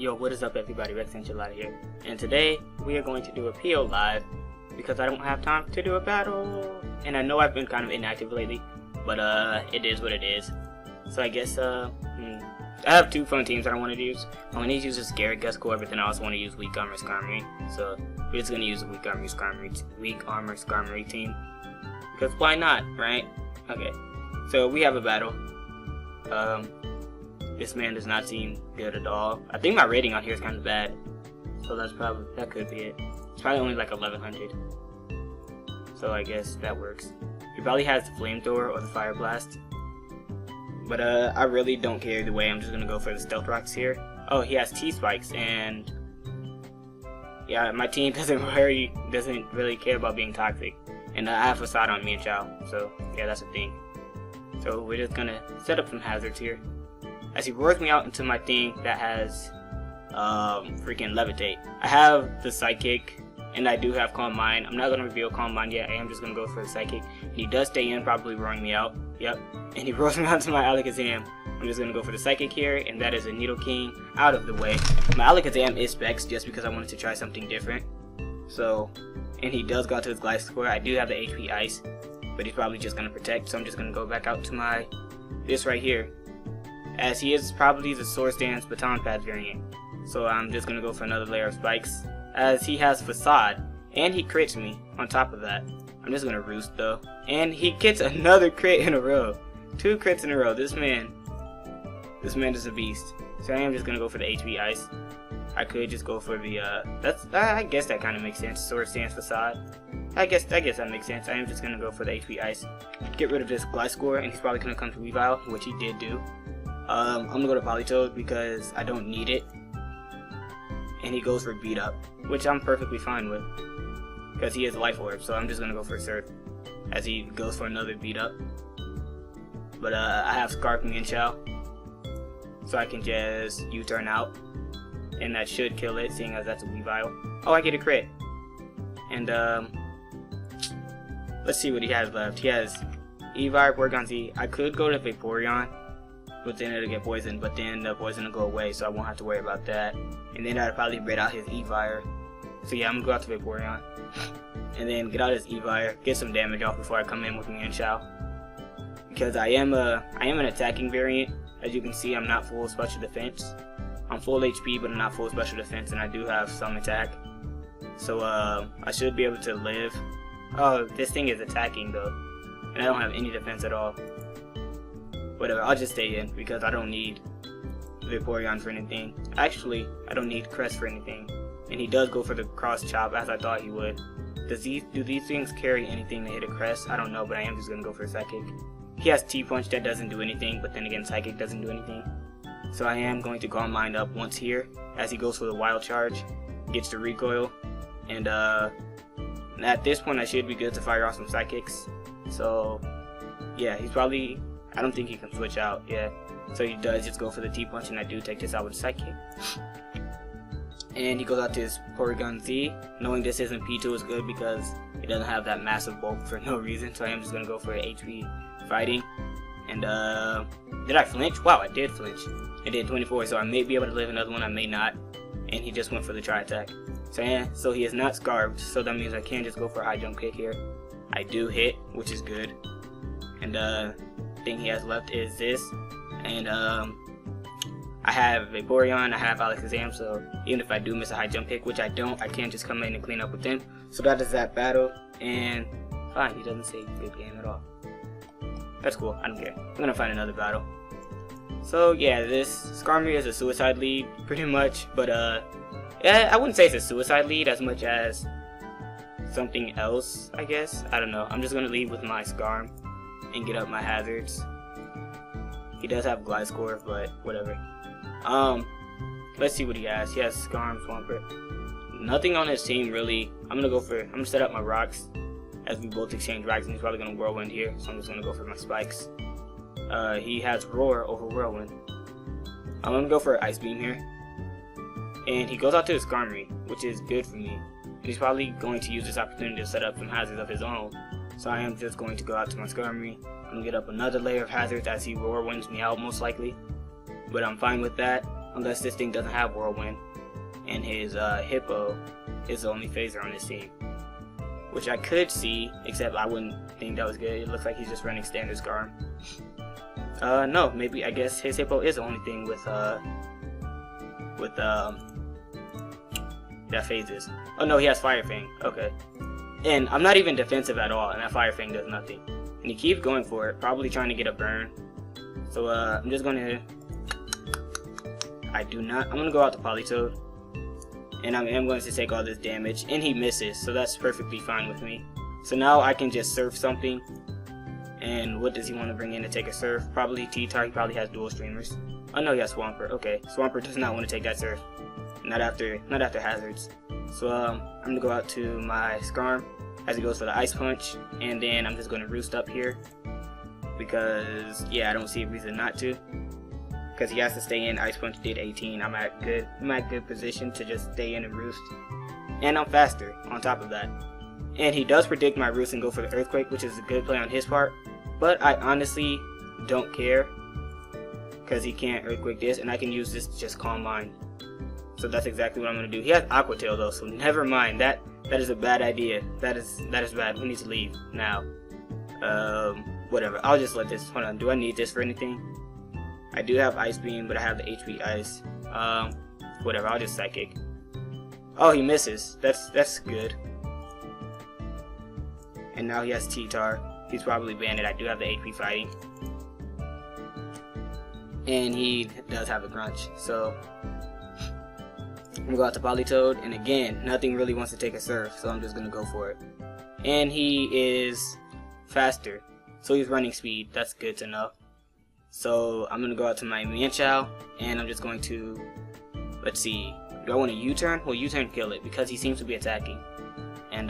Yo, what is up everybody, RexEncholada here, and today we are going to do a PoLive because I don't have time to do a battle, and I know I've been kind of inactive lately, but it is what it is. So I guess I have two fun teams that I want to use. I want to use a Scary Guscore, but then I also want to use Weak Armor Skarmory, so we're just going to use a Weak Armor Skarmory team, because why not, right? Okay, so we have a battle. This man does not seem good at all. I think my rating on here is kind of bad, so that could be it. It's probably only like 1100, so I guess that works. He probably has the flamethrower or the fire blast, but I really don't care either way. I'm just gonna go for the stealth rocks here. Oh, he has T-spikes, and yeah, my team doesn't really care about being toxic, and I have Facade on me and Chow, so yeah, that's a thing. So we're just gonna set up some hazards here. As he roars me out into my thing that has freaking levitate. I have the psychic, and I do have calm mind. I'm not gonna reveal calm mind yet. I am just gonna go for the psychic. And he does stay in, probably roaring me out. Yep. And he roars me out to my Alakazam. I'm just gonna go for the psychic here, and that is a Needle King out of the way. My Alakazam is Specs just because I wanted to try something different. So, and he does go to his Gliscor. I do have the HP Ice, but he's probably just gonna protect. So I'm just gonna go back out to this right here, as he is probably the Swords Dance Baton Pads variant. So I'm just gonna go for another layer of spikes, as he has Facade, and he crits me on top of that. I'm just gonna Roost though, and he gets another crit in a row. 2 crits in a row. This man is a beast. So I am just gonna go for the HP Ice. I could just go for the I guess that kind of makes sense. Swords Dance Facade. I guess that makes sense. I am just gonna go for the HP Ice. Get rid of this Gliscor, and he's probably gonna come to Weavile, which he did do. I'm gonna go to Politoed because I don't need it, and he goes for Beat Up, which I'm perfectly fine with because he has Life Orb. So I'm just gonna go for Surf as he goes for another Beat Up. But I have Scarping and Chow, so I can just U-turn out, and that should kill it, seeing as that's a Weavile. Oh, I get a crit. And let's see what he has left. He has Eevee, Porygon Z. I could go to Vaporeon, but then it'll get poisoned, but then the poison will go away, so I won't have to worry about that. And then I'd probably raid out his Eevee. So yeah, I'm gonna go out to Vaporeon, and then get out his Eevee, get some damage off before I come in with me and Chow. Because I am an attacking variant. As you can see, I'm not full special defense. I'm full HP, but I'm not full special defense, and I do have some attack. So I should be able to live. Oh, this thing is attacking though, and I don't have any defense at all. Whatever, I'll just stay in because I don't need Vaporeon for anything. Actually, I don't need Crest for anything. And he does go for the Cross Chop as I thought he would. Do these things carry anything to hit a Crest? I don't know, but I am just gonna go for a Psychic. He has T-Punch that doesn't do anything, but then again Psychic doesn't do anything. So I am going to Calm Mind up once here as he goes for the Wild Charge, gets the recoil, and at this point I should be good to fire off some Psychics. So yeah, he's probably, I don't think he can switch out, yeah. So he does just go for the T-Punch, and I do take this out with Psychic. And he goes out to his Porygon Z. Knowing this isn't P2 is good because it doesn't have that massive bulk for no reason. So I am just going to go for HP Fighting. And did I flinch? Wow, I did flinch. I did 24, so I may be able to live another one, I may not. And he just went for the Tri-Attack. So yeah, so he is not Scarved, so that means I can just go for a high jump kick here. I do hit, which is good. And thing he has left is this, and I have Vaporeon, I have Alakazam, so even if I do miss a high jump pick, which I don't, I can just come in and clean up with him. So that is that battle, and fine, he doesn't say good game at all. That's cool, I don't care. I'm gonna find another battle. So yeah, this Skarmory is a suicide lead, pretty much, but yeah, I wouldn't say it's a suicide lead as much as something else, I guess. I don't know, I'm just gonna lead with my Skarm and get up my hazards. He does have Gliscor, but whatever. Let's see what he has. He has Skarm, Swampert. Nothing on his team really. I'm gonna set up my rocks as we both exchange rocks, and he's probably gonna Whirlwind here, so I'm just gonna go for my spikes. He has Roar over Whirlwind. I'm gonna go for Ice Beam here, and he goes out to his Skarmory, which is good for me. And he's probably going to use this opportunity to set up some hazards of his own. So I am just going to go out to my Skarmory. I'm gonna get up another layer of hazards as he Roar wins me out most likely. But I'm fine with that. unless this thing doesn't have Whirlwind, and his Hippo is the only phaser on this team. Which I could see, except I wouldn't think that was good. It looks like he's just running standard Skarm. No, maybe, I guess his Hippo is the only thing with that phases. Oh no, he has Fire Fang. Okay. And I'm not even defensive at all, and that Fire Fang does nothing. And he keeps going for it, probably trying to get a burn. So I'm just gonna... I'm gonna go out to Politoed. And I am going to take all this damage, and he misses, so that's perfectly fine with me. So now I can just surf something. And what does he want to bring in to take a surf? Probably T-Tar. He probably has dual streamers. Oh no, he has Swampert. Okay, Swampert does not want to take that surf. Not after hazards. So I'm gonna go out to my Skarm as he goes for the Ice Punch, and then I'm just gonna roost up here because yeah, I don't see a reason not to. Because he has to stay in. Ice Punch did 18. I'm at good position to just stay in and roost. And I'm faster on top of that. And he does predict my roost and go for the Earthquake, which is a good play on his part. But I honestly don't care, because he can't Earthquake this, and I can use this to just Calm Mind. So that's exactly what I'm going to do. He has Aqua Tail though, so never mind. That is a bad idea. That is bad. We need to leave now. Whatever. I'll just let this. Hold on. Do I need this for anything? I do have Ice Beam, but I have the HP Ice. Whatever, I'll just Psychic. Oh, he misses. That's good. And now he has T-Tar. He's probably Bandit. I do have the HP Fighting. And he does have a Grunch. So, I'm going to go out to Politoed. And again, nothing really wants to take a Surf, so I'm just going to go for it. And he is faster. So he's running speed. That's good to know. So I'm going to go out to my Manchow, and I'm just going to, let's see, do I want to U-turn? Well, U-turn kill it, because he seems to be attacking. And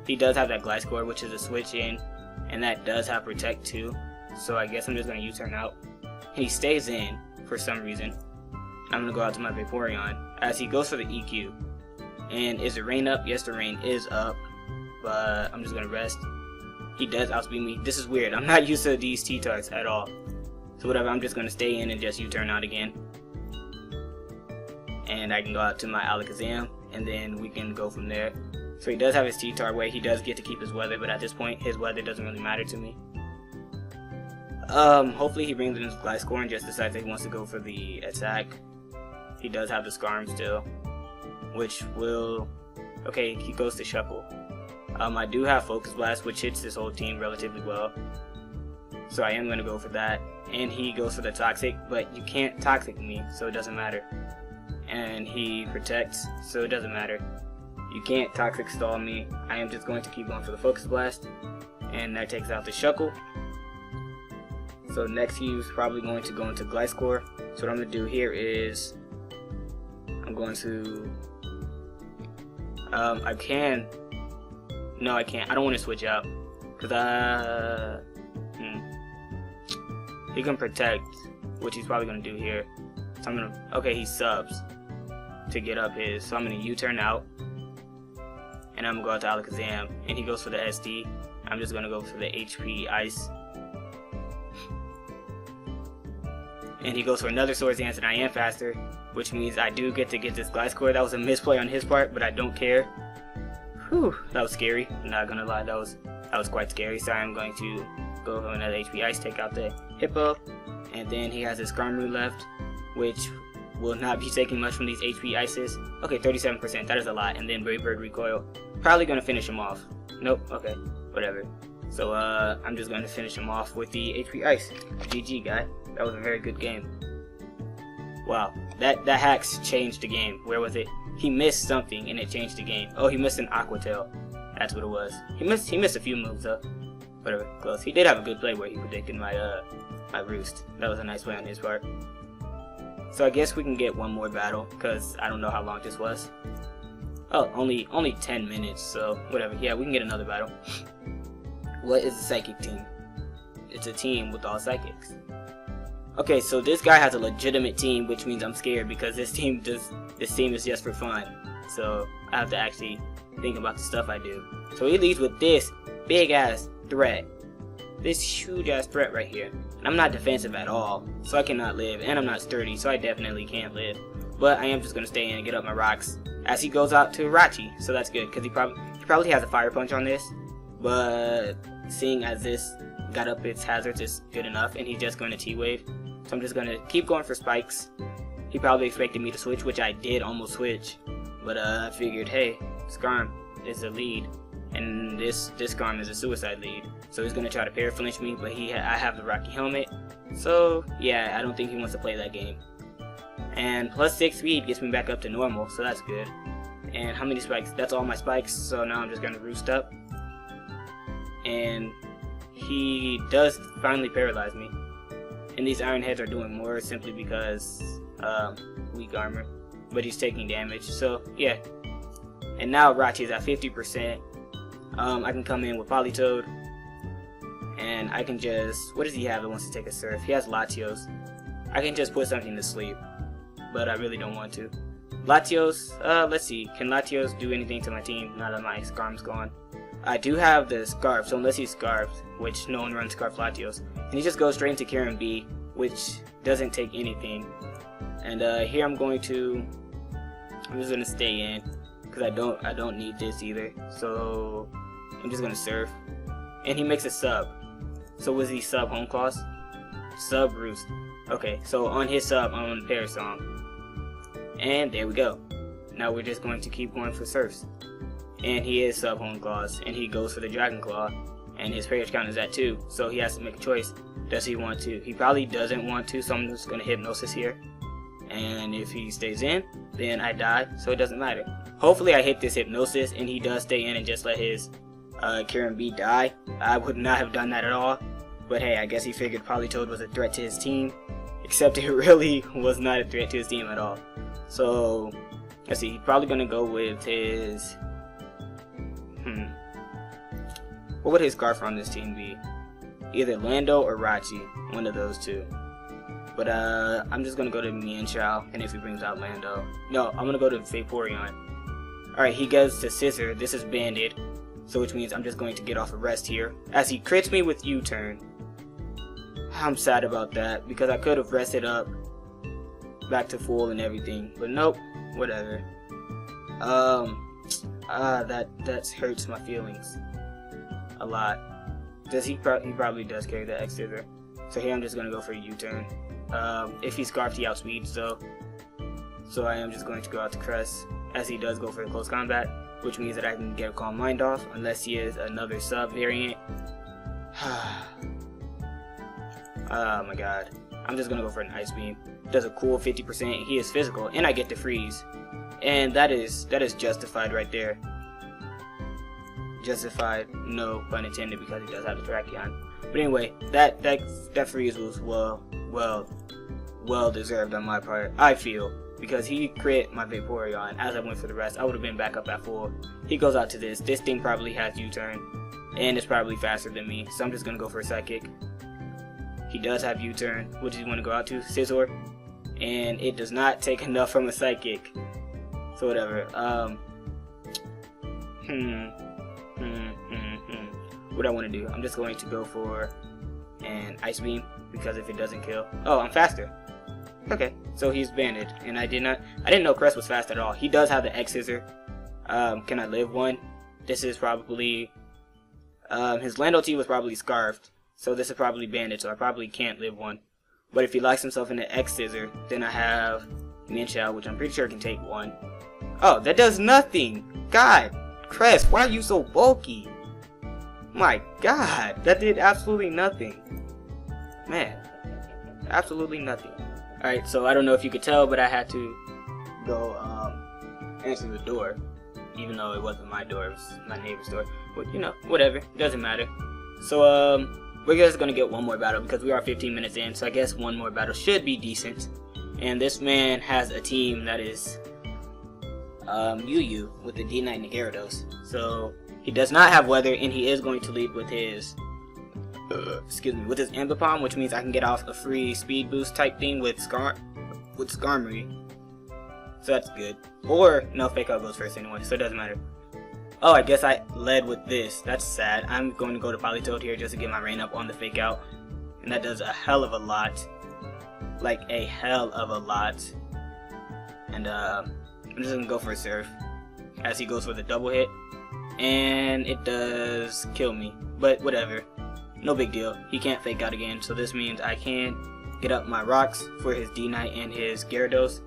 he does have that Gliscor, which is a switch in, and that does have Protect too. So I guess I'm just going to U-turn out. And he stays in, for some reason. I'm going to go out to my Vaporeon, as he goes for the EQ. And is the rain up? Yes, the rain is up, but I'm just going to rest. He does outspeed me. This is weird. I'm not used to these T-Tars at all. So whatever, I'm just going to stay in and just U-turn out again. And I can go out to my Alakazam, and then we can go from there. So he does have his T-Tar way. He does get to keep his weather, but at this point, his weather doesn't really matter to me. Hopefully he brings in his Gliscor and just decides that he wants to go for the attack. He does have the Skarm still, which will... Okay, he goes to Shuckle. I do have Focus Blast, which hits this whole team relatively well. So I am going to go for that. And he goes for the Toxic, but you can't Toxic me, so it doesn't matter. And he Protects, so it doesn't matter. You can't Toxic Stall me. I am just going to keep going for the Focus Blast. And that takes out the Shuckle. So next he's probably going to go into Gliscor. So what I'm going to do here is... I'm going to... I can... No, I can't. I don't want to switch out. Because, he can Protect, which he's probably going to do here. So I'm going to... Okay, he subs to get up his. So I'm going to U-turn out. And I'm going to go out to Alakazam. And he goes for the SD. I'm just going to go for the HP Ice. And he goes for another Swords Dance, and I am faster. Which means I do get to get this Gliscor. That was a misplay on his part, but I don't care. Whew, that was scary. I'm not gonna lie, that was quite scary. So I'm going to go for another HP Ice, take out the Hippo, and then he has his Skarmory left, which will not be taking much from these HP Ices. Okay, 37%, that is a lot. And then Brave Bird Recoil, probably gonna finish him off. Nope, okay, whatever. So I'm just gonna finish him off with the HP Ice. GG, guy. That was a very good game. Wow, that hacks changed the game. Where was it? He missed something and it changed the game. Oh, he missed an Aqua Tail. That's what it was. He missed a few moves though. Whatever, close. He did have a good play where he predicted my my Roost. That was a nice play on his part. So I guess we can get one more battle because I don't know how long this was. Oh, only 10 minutes. So whatever. Yeah, we can get another battle. What is a Psychic team? It's a team with all Psychics. Okay, so this guy has a legitimate team, which means I'm scared because this team is just for fun. So I have to actually think about the stuff I do. So he leads with this big ass threat. This huge ass threat right here. And I'm not defensive at all, so I cannot live, and I'm not sturdy, so I definitely can't live. But I am just gonna stay in and get up my rocks as he goes out to Rachi, so that's good because he probably has a fire punch on this, but seeing as this got up its hazards is good enough, and he's just going to T-Wave, so I'm just gonna keep going for spikes. He probably expected me to switch, which I did almost switch, but I figured, hey, Skarm is the lead, and this Skarm is a suicide lead, so he's gonna try to parry flinch me, but I have the Rocky Helmet, so yeah, I don't think he wants to play that game. And plus 6 speed gets me back up to normal, so that's good. And how many spikes? That's all my spikes, so now I'm just gonna roost up. And he does finally paralyze me. And these Iron Heads are doing more simply because weak armor, but he's taking damage, so yeah. And now Rachi is at 50%. I can come in with Politoed, and I can just, what does he have that wants to take a Surf? He has Latios. I can just put something to sleep, but I really don't want to. Latios, let's see, can Latios do anything to my team now that my Skarm's gone? I do have the Scarf, so unless he's Scarfed, which no one runs Scarf Latios, and he just goes straight into Karen B, which doesn't take anything. And here I'm just gonna stay in, because I don't need this either, so I'm just gonna Surf. And he makes a sub. So was he sub Home Claws? Sub Roost. Okay, so on his sub, I'm on the Parry Song. And there we go. Now we're just going to keep going for Surfs. And he is sub Home Claws, and he goes for the Dragon Claw, and his parry count is at 2, so he has to make a choice. Does he want to? He probably doesn't want to, so I'm just going to Hypnosis here. And if he stays in, then I die, so it doesn't matter. Hopefully I hit this Hypnosis, and he does stay in and just let his Karen B die. I would not have done that at all, but hey, I guess he figured Politoed was a threat to his team, except it really was not a threat to his team at all. So, let's see, he's probably going to go with his... What would his Scarf on this team be? Either Lando or Rachi, one of those two. But I'm just going to go to Mienshao, and if he brings out Lando... No, I'm going to go to Vaporeon. Alright, he goes to Scissor, this is Banded, so which means I'm just going to get off a rest here, as he crits me with U-turn. I'm sad about that, because I could have rested up back to full and everything, but nope, whatever. That hurts my feelings a lot. He probably does carry the X Scissor, so here I'm just gonna go for a U-turn. If he's Scarfed, he outspeeds though, so I am just going to go out to Crest, as he does go for the close combat, which means that I can get a Calm Mind off, unless he is another sub variant. Oh my god. I'm just gonna go for an Ice Beam. Does a cool 50%. He is physical, and I get to freeze. And that is justified right there. Justified, no pun intended, because he does have the Tracheon. But anyway, that freeze was well deserved on my part, I feel, because he crit my Vaporeon as I went for the rest. I would have been back up at full. He goes out to this. This thing probably has U-turn, and it's probably faster than me, so I'm just gonna go for a Psychic. He does have U-turn. What does he want to go out to? Scizor. And it does not take enough from a Psychic. So whatever. What I want to do? I'm just going to go for an Ice Beam, because if it doesn't kill... Oh, I'm faster. Okay, so he's banded, and I didn't know Crest was fast at all. He does have the X Scissor. Can I live one? This is probably... his Lando T was probably Scarfed. So this is probably banded, so I probably can't live one. But if he locks himself in the X Scissor, then I have Mienshao, which I'm pretty sure can take one. Oh, that does nothing! God! Crest, why are you so bulky? My god, that did absolutely nothing. Man, absolutely nothing. Alright, so I don't know if you could tell, but I had to go answer the door. Even though it wasn't my door, it was my neighbor's door. But you know, whatever, doesn't matter. So we're just gonna get one more battle because we are 15 minutes in, so I guess one more battle should be decent. And this man has a team that is Yu with the D-Knight Gyarados. So he does not have weather, and he is going to lead with his with his Ambipom, which means I can get off a free speed boost type thing with Skarmory. So that's good. Or no, Fake Out goes first anyway, so it doesn't matter. Oh, I guess I led with this. That's sad. I'm going to go to Politoed here just to get my rain up on the Fake Out. and that does a hell of a lot. Like a hell of a lot. And I'm just gonna go for a surf as he goes for the double hit, and it does kill me, but whatever, no big deal. He can't fake out again, so this means I can get up my rocks for his D-Knight and his Gyarados.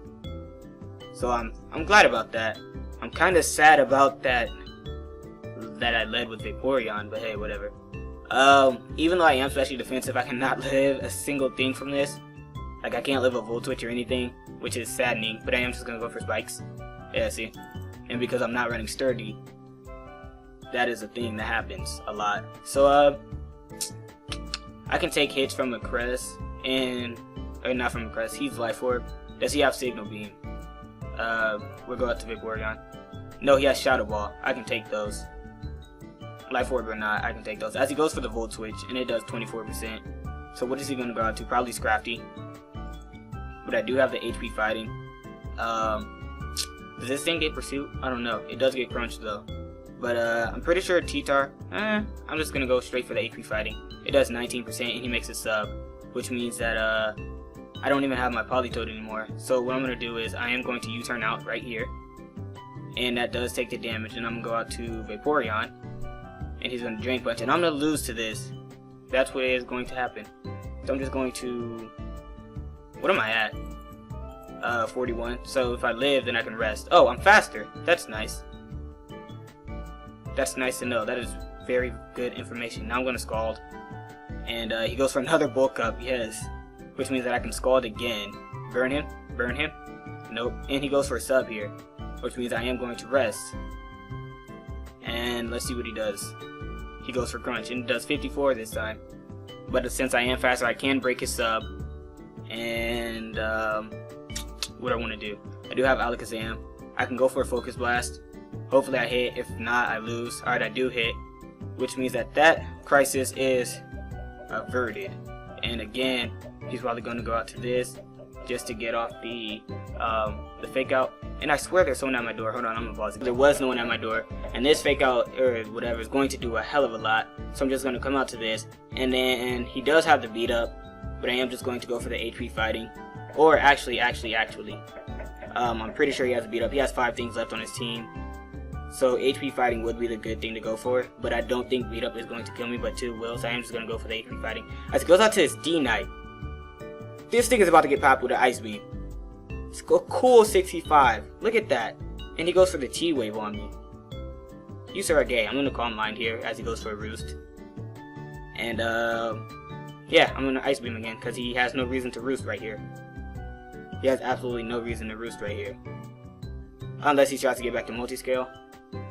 So I'm glad about that. I'm kind of sad about that I led with Vaporeon, but hey, whatever. Even though I am specially defensive, I cannot live a single thing from this. Like, I can't live a Volt Switch or anything, which is saddening, but I am just gonna go for spikes. Yeah, see? And because I'm not running Sturdy, that is a thing that happens a lot. So, I can take hits from a Crest, or not from a Crest, he's Life Orb. Does he have Signal Beam? We'll go out to Vaporeon. No, he has Shadow Ball. I can take those. Life Orb or not, I can take those. As he goes for the Volt Switch, and it does 24%. So what is he gonna go out to? Probably Scrafty. But I do have the HP Fighting. Does this thing get Pursuit? I don't know. It does get Crunch though. But I'm pretty sure T-Tar, I'm just gonna go straight for the HP Fighting. It does 19% and he makes a sub, which means that I don't even have my Politoed anymore. So what I'm gonna do is I am going to U-turn out right here. And that does take the damage, and I'm gonna go out to Vaporeon. And he's gonna Drain Punch, and I'm gonna lose to this. That's what is going to happen. So I'm just going to, what am I at? 41. So if I live, then I can rest. Oh, I'm faster. That's nice. That's nice to know. That is very good information. Now I'm gonna Scald, and he goes for another Bulk Up. Yes, which means that I can Scald again. Burn him. Burn him. Nope. And he goes for a sub here, which means I am going to rest. And let's see what he does. He goes for Crunch, and it does 54 this time. But since I am faster, I can break his sub. And what I want to do, I do have Alakazam. I can go for a Focus Blast. Hopefully I hit. If not, I lose. Alright, I do hit, which means that that crisis is averted. And again, he's probably going to go out to this just to get off the fake out. And I swear there's someone at my door. Hold on, I'm gonna pause it. There was no one at my door, and this fake out or whatever is going to do a hell of a lot. So I'm just gonna come out to this, and then he does have the beat up, but I am just going to go for the HP Fighting. Or actually, I'm pretty sure he has a beat up. He has 5 things left on his team, so HP Fighting would be the good thing to go for. But I don't think beat up is going to kill me, but 2 will. So I am just gonna go for the HP Fighting. As it goes out to his D-Knight, this thing is about to get popped with an Ice Beam. It's a cool 65. Look at that. And he goes for the T-Wave on me. You sir are gay. I'm gonna Calm Mind here as he goes for a Roost. And yeah, I'm gonna Ice Beam again because he has no reason to Roost right here. He has absolutely no reason to Roost right here. Unless he tries to get back to Multiscale.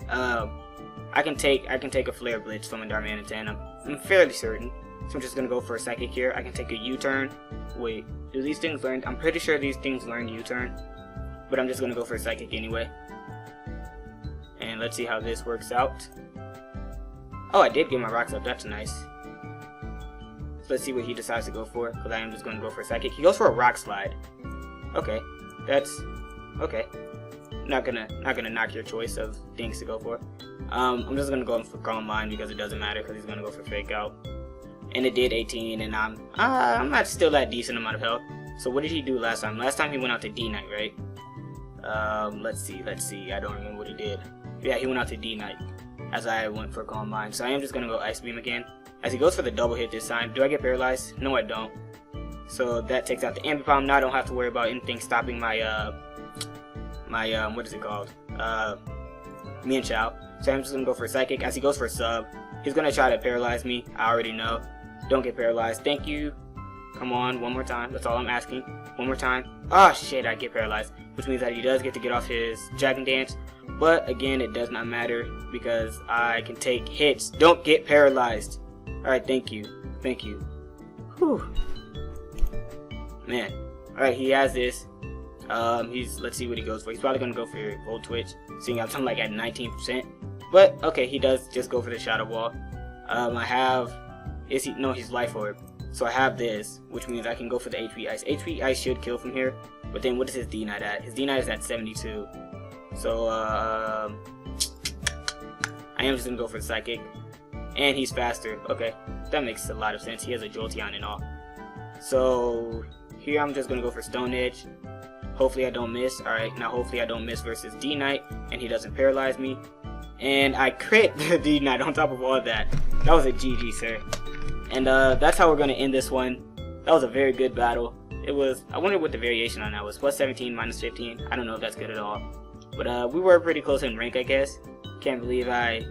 I can take a Flare Blitz from a Darmanitan. I'm fairly certain. So I'm just gonna go for a Psychic here. I can take a U-turn. Wait, do these things learn? I'm pretty sure these things learn U-turn. But I'm just gonna go for a Psychic anyway. And let's see how this works out. Oh, I did get my rocks up. That's nice. So let's see what he decides to go for, because I am just gonna go for a Psychic. He goes for a Rock Slide. Okay, that's okay. Not gonna knock your choice of things to go for. I'm just gonna go for Calm Mind because it doesn't matter, because he's gonna go for Fake Out. And it did 18, and I'm not still that decent amount of health. So what did he do last time? Last time he went out to D-Knight, right? Let's see. I don't remember what he did. Yeah, he went out to D-Knight as I went for Calm Mind. So I am just gonna go Ice Beam again. As he goes for the double hit this time. Do I get paralyzed? No, I don't. So that takes out the Ambipom. Now I don't have to worry about anything stopping my what is it called? Mian Chow. So I'm just gonna go for a Psychic. As he goes for a sub, he's gonna try to paralyze me. I already know. Don't get paralyzed. Thank you. Come on, one more time. That's all I'm asking. One more time. Oh shit, I get paralyzed. Which means that he does get to get off his Dragon Dance. But again, it does not matter because I can take hits. Don't get paralyzed. Alright, thank you. Thank you. Whew. Man. Alright, he has this. Let's see what he goes for. He's probably gonna go for Volt Twitch, seeing I'm like at 19%. But okay, he does just go for the Shadow Ball. He's Life Orb. So I have this, which means I can go for the HP Ice. HP Ice should kill from here. But then what is his D-Knight at? His D-Knight is at 72. So I am just gonna go for the Psychic. And he's faster. Okay, that makes a lot of sense. He has a Jolteon and all. So here I'm just gonna go for Stone Edge. Hopefully I don't miss. Alright, now hopefully I don't miss versus D-Knight and he doesn't paralyze me. And I crit the D-Knight on top of all that. That was a GG, sir. And that's how we're gonna end this one. That was a very good battle. It was, I wonder what the variation on that was. Plus 17, minus 15. I don't know if that's good at all. But we were pretty close in rank, I guess. Can't believe I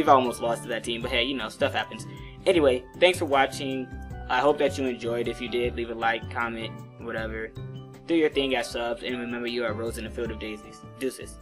almost lost to that team. But hey, you know, stuff happens. Anyway, thanks for watching. I hope that you enjoyed. If you did, leave a like, comment, whatever. Do your thing at subs. And remember, you are Rose in the Field of Daisies. Deuces.